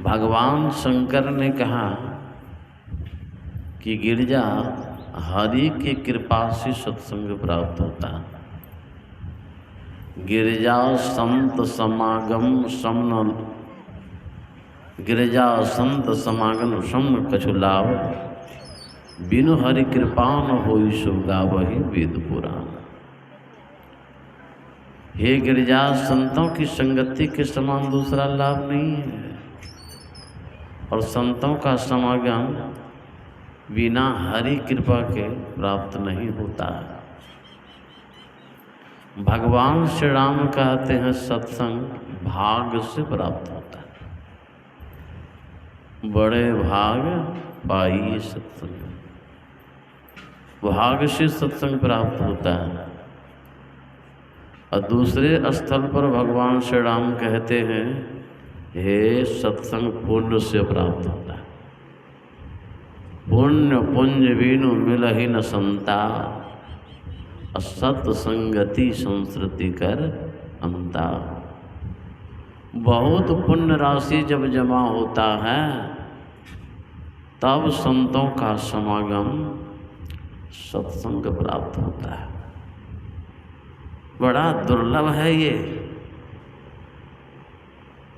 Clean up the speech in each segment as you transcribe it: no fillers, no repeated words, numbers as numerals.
भगवान शंकर ने कहा कि गिरजा हरि की कृपा से सत्संग प्राप्त होता है। गिरजा संत समागम समन, गिरजा संत समागम समन कछुलाव, बिनु हरि कृपान होई सो गावहि वेद पुराण। हे गिरजा, संतों की संगति के समान दूसरा लाभ नहीं है, और संतों का समागम बिना हरि कृपा के प्राप्त नहीं होता है। भगवान श्री राम कहते हैं सत्संग भाग से प्राप्त होता है। बड़े भाग पाइए सत्संग, भाग से सत्संग प्राप्त होता है। और दूसरे स्थल पर भगवान श्री राम कहते हैं हे सत्संग पुण्य से प्राप्त होता है। पुण्य पुंज बिनु मिलहि न संता, असत संगति संस्कृति कर अंता। बहुत पुण्य राशि जब जमा होता है तब संतों का समागम सत्संग प्राप्त होता है। बड़ा दुर्लभ है ये।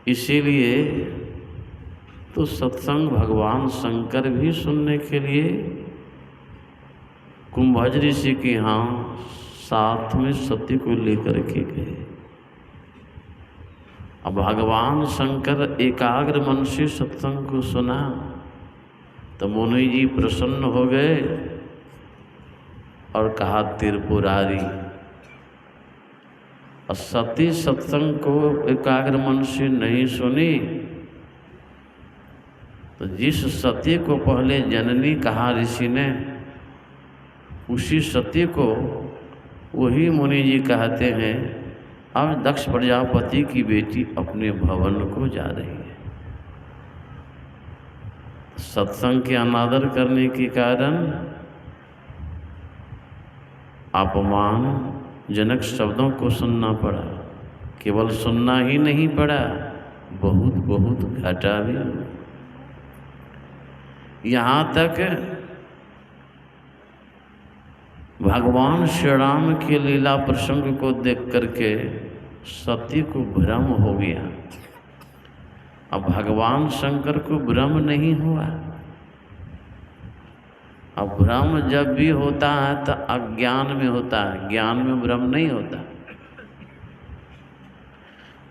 इसीलिए तो सत्संग भगवान शंकर भी सुनने के लिए कुंभज ऋषि के यहाँ साथ में सती को लेकर के गए। अब भगवान शंकर एकाग्र मन से सत्संग को सुना तो मुनि जी प्रसन्न हो गए और कहा त्रिपुरारी। और सती सत्संग को एकाग्र मन से नहीं सुनी तो जिस सती को पहले जननी कहा ऋषि ने, उसी सती को वही मुनि जी कहते हैं अब दक्ष प्रजापति की बेटी अपने भवन को जा रही है। सत्संग के अनादर करने के कारण अपमान जनक शब्दों को सुनना पड़ा। केवल सुनना ही नहीं पड़ा, बहुत बहुत घाटा भी। यहाँ तक भगवान श्री राम के लीला प्रसंग को देख करके सती को भ्रम हो गया। अब भगवान शंकर को भ्रम नहीं हुआ। अब भ्रम जब भी होता है तो अज्ञान में होता है, ज्ञान में भ्रम नहीं होता।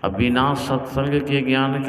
अब बिना सत्संग के ज्ञान की